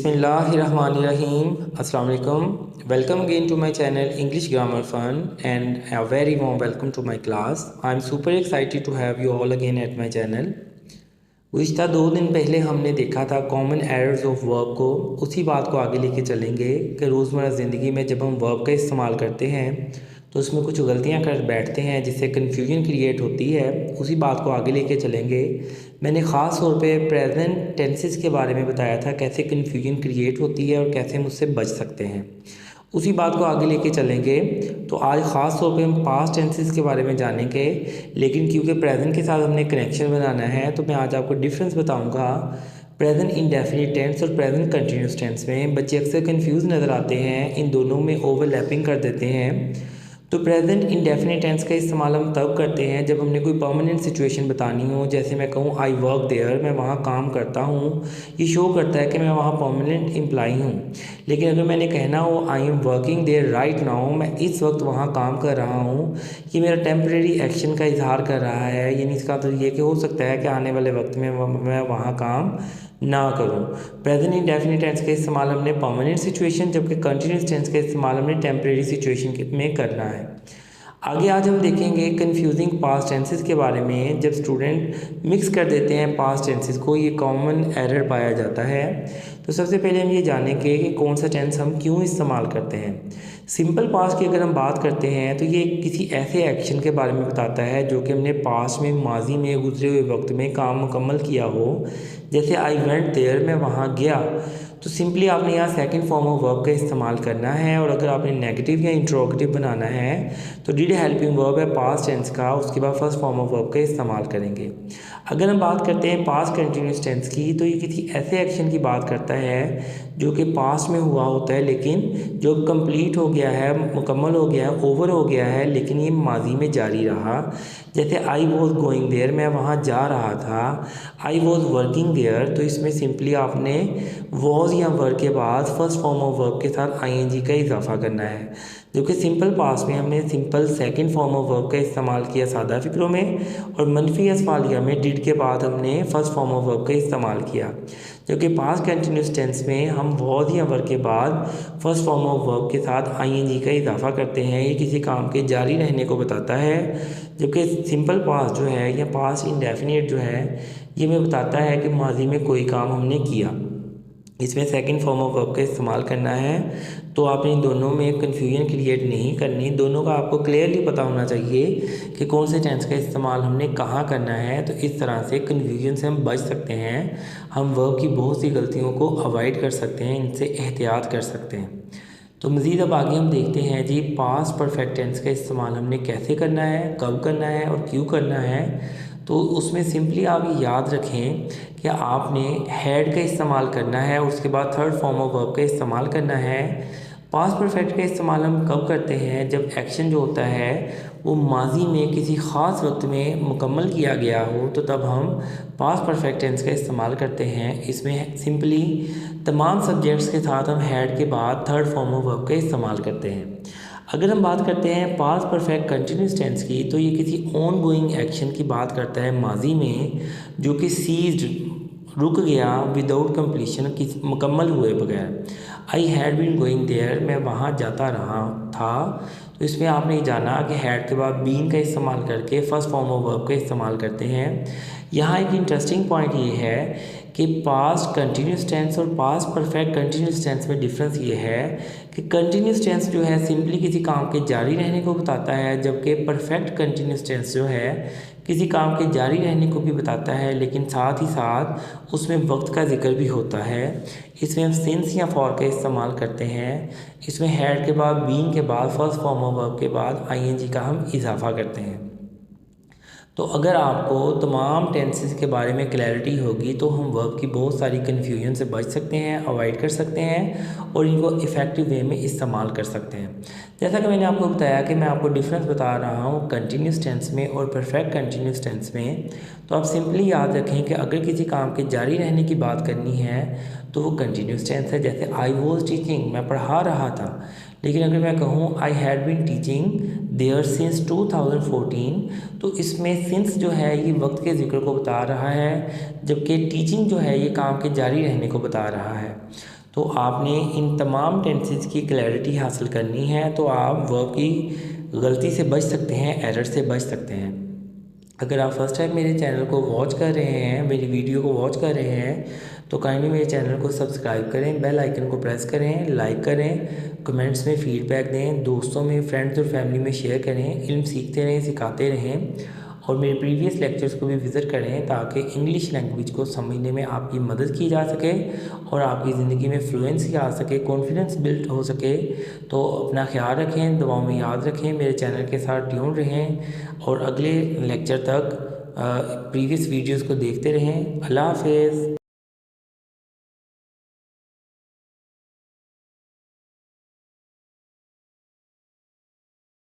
Bismillahirrahmanirrahim. Assalamu alaikum. Welcome again to my channel English Grammar Fun and a very warm welcome to my class. I'm super excited to have you all again at my channel. गुज़िश्ता 2 दिन पहले हमने देखा था common errors of verb को। उसी बात को आगे लेके चलेंगे कि रोज़मर्रा ज़िंदगी में जब हम वर्ब का इस्तेमाल करते हैं तो उसमें कुछ गलतियां कर बैठते हैं जिससे कन्फ्यूजन क्रिएट होती है। उसी बात को आगे लेके चलेंगे। मैंने ख़ास तौर पे प्रेजेंट टेंसेस के बारे में बताया था, कैसे कन्फ्यूजन क्रिएट होती है और कैसे हम उससे बच सकते हैं। उसी बात को आगे लेके चलेंगे। तो आज ख़ास तौर पे हम पास्ट टेंसेस के बारे में जानेंगे, लेकिन क्योंकि प्रेजेंट के साथ हमने कनेक्शन बनाना है तो मैं आज आपको डिफरेंस बताऊंगा प्रेजेंट इंडेफिनिट टेंस और प्रेजेंट कंटिन्यूस टेंस में। बच्चे अक्सर कंफ्यूज नज़र आते हैं, इन दोनों में ओवरलैपिंग कर देते हैं। तो प्रेजेंट इंडेफिनिट टेंस का इस्तेमाल हम तब करते हैं जब हमने कोई परमानेंट सिचुएशन बतानी हो। जैसे मैं कहूँ आई वर्क देयर, मैं वहाँ काम करता हूँ, ये शो करता है कि मैं वहाँ परमानेंट एम्प्लॉई हूँ। लेकिन अगर मैंने कहना हो I am working there right now, मैं इस वक्त वहाँ काम कर रहा हूँ, ये मेरा टेम्परेरी एक्शन का इजहार कर रहा है। यानी इसका मतलब ये कि हो सकता है कि आने वाले वक्त में मैं वहाँ काम ना करूँ। प्रेजेंट इंडेफिनिट टेंस का इस्तेमाल हमने परमानेंट सिचुएशन, जबकि कंटिन्यूस टेंस का इस्तेमाल हमने टेम्परेरी सिचुएशन में करना है। आगे आज हम देखेंगे कन्फ्यूजिंग पास्ट टेंसेस के बारे में। जब स्टूडेंट मिक्स कर देते हैं पास्ट टेंसेस को, ये कॉमन एरर पाया जाता है। तो सबसे पहले हम ये जानेंगे कि कौन सा टेंस हम क्यों इस्तेमाल करते हैं। सिंपल पास्ट की अगर हम बात करते हैं तो ये किसी ऐसे एक्शन के बारे में बताता है जो कि हमने पास्ट में, माजी में, गुजरे हुए वक्त में काम मुकम्मल किया हो। जैसे आई वेंट देयर, मैं वहाँ गया। तो सिंपली आपने यहाँ सेकंड फॉर्म ऑफ वर्ब का इस्तेमाल करना है। और अगर आपने नेगेटिव या इंट्रोगेटिव बनाना है तो डिड हेल्पिंग वर्ब है पास्ट टेंस का, उसके बाद फर्स्ट फॉर्म ऑफ वर्ब का इस्तेमाल करेंगे। अगर हम बात करते हैं पास्ट कंटिन्यूस टेंस की, तो ये किसी ऐसे एक्शन की बात करता है जो कि पास्ट में हुआ होता है, लेकिन जो कंप्लीट हो गया है, मुकम्मल हो गया है, ओवर हो गया है, लेकिन ये माजी में जारी रहा। जैसे आई वॉज गोइंग देयर, मैं वहाँ जा रहा था। आई वॉज वर्किंग देयर, तो इसमें सिंपली आपने वॉज या वर्क के बाद फर्स्ट फॉर्म ऑफ वर्ब के साथ आईएनजी का इजाफा करना है। जबकि सिंपल पास्ट में हमने simple second form of verb का इस्तेमाल किया सादा फिक्रों में, और मनफी असफालिया में डिड के बाद हमने फर्स्ट फॉर्म ऑफ वर्ब का इस्तेमाल किया। जबकि पास्ट कंटिन्यूस टेंस में हम वॉज या वर्क के बाद फर्स्ट फॉर्म ऑफ वर्ब के साथ आईएनजी का इजाफा करते हैं। ये किसी काम के जारी रहने को बताता है। जबकि सिंपल पास्ट जो है या पास्ट इंडेफिनिट जो है, ये हमें बताता है कि माजी में कोई काम हमने किया। इसमें सेकंड फॉर्म ऑफ वर्ब का इस्तेमाल करना है। तो आपने इन दोनों में कन्फ्यूजन क्रिएट नहीं करनी, दोनों का आपको क्लियरली पता होना चाहिए कि कौन से टेंस का इस्तेमाल हमने कहाँ करना है। तो इस तरह से कन्फ्यूजन से हम बच सकते हैं, हम वर्ब की बहुत सी गलतियों को अवॉइड कर सकते हैं, इनसे एहतियात कर सकते हैं। तो मज़ीद अब आगे हम देखते हैं जी पास्ट परफेक्ट टेंस का इस्तेमाल हमने कैसे करना है, कब करना है और क्यों करना है। तो उसमें सिंपली आप याद रखें कि आपने हैड का इस्तेमाल करना है, उसके बाद थर्ड फॉर्म ऑफ वर्ब का इस्तेमाल करना है। पास्ट परफेक्ट का इस्तेमाल हम कब करते हैं, जब एक्शन जो होता है वो माजी में किसी ख़ास वक्त में मुकम्मल किया गया हो, तो तब हम पास्ट परफेक्ट टेंस का इस्तेमाल करते हैं। इसमें सिंपली तमाम सब्जेक्ट्स के साथ हम हैड के बाद थर्ड फॉर्म ऑफ वर्ब का इस्तेमाल करते हैं। अगर हम बात करते हैं पास्ट परफेक्ट कंटिन्यूस टेंस की, तो ये किसी ऑन गोइंग एक्शन की बात करता है माजी में, जो कि सीज्ड, रुक गया, विदाउट कंप्लीशन, किसी मुकम्मल हुए बगैर। I had been going there, मैं वहाँ जाता रहा था। तो इसमें आपने ये जाना कि हैड के बाद बीन का इस्तेमाल करके फर्स्ट फॉर्म ऑफ वर्ब का इस्तेमाल करते हैं। यहाँ एक इंटरेस्टिंग पॉइंट ये है कि पास्ट कंटिन्यूस टेंस और पास्ट परफेक्ट कंटिन्यूस टेंस में डिफरेंस ये है कि कंटिन्यूस टेंस जो है सिंपली किसी काम के जारी रहने को बताता है, जबकि परफेक्ट कंटिन्यूस टेंस जो है किसी काम के जारी रहने को भी बताता है, लेकिन साथ ही साथ उसमें वक्त का जिक्र भी होता है। इसमें हम सिंस या फॉर का इस्तेमाल करते हैं। इसमें हैड के बाद, बीइंग के बाद, फर्स्ट फॉर्म ऑफ वर्ब के बाद आईएनजी का हम इजाफा करते हैं। तो अगर आपको तमाम टेंसेस के बारे में क्लैरिटी होगी तो हम वर्ब की बहुत सारी कन्फ्यूजन से बच सकते हैं, अवॉइड कर सकते हैं और इनको इफ़ेक्टिव वे में इस्तेमाल कर सकते हैं। जैसा कि मैंने आपको बताया कि मैं आपको डिफरेंस बता रहा हूँ कंटिन्यूस टेंस में और परफेक्ट कंटिन्यूस टेंस में। तो आप सिंपली याद रखें कि अगर किसी काम के जारी रहने की बात करनी है तो वो कंटिन्यूस टेंस है। जैसे आई वॉज टीचिंग, मैं पढ़ा रहा था। लेकिन अगर मैं कहूँ I had been teaching there since 2014, तो इसमें सिंस जो है ये वक्त के ज़िक्र को बता रहा है, जबकि टीचिंग जो है ये काम के जारी रहने को बता रहा है। तो आपने इन तमाम टेंसेस की क्लैरिटी हासिल करनी है, तो आप वर्ब की गलती से बच सकते हैं, एरर से बच सकते हैं। अगर आप फर्स्ट टाइम मेरे चैनल को वॉच कर रहे हैं, मेरी वीडियो को वॉच कर रहे हैं, तो काइंडली मेरे चैनल को सब्सक्राइब करें, बेल आइकन को प्रेस करें, लाइक करें, कमेंट्स में फीडबैक दें, दोस्तों में, फ्रेंड्स और फैमिली में शेयर करें। इल्म सीखते रहें, सिखाते रहें और मेरे प्रीवियस लेक्चर्स को भी विज़िट करें ताकि इंग्लिश लैंग्वेज को समझने में आपकी मदद की जा सके और आपकी ज़िंदगी में फ्लुएंसी आ सके, कॉन्फिडेंस बिल्ड हो सके। तो अपना ख्याल रखें, दुआओं में याद रखें, मेरे चैनल के साथ ट्यून रहें और अगले लेक्चर तक प्रीवियस वीडियोस को देखते रहें। अल्लाह हाफ़िज़।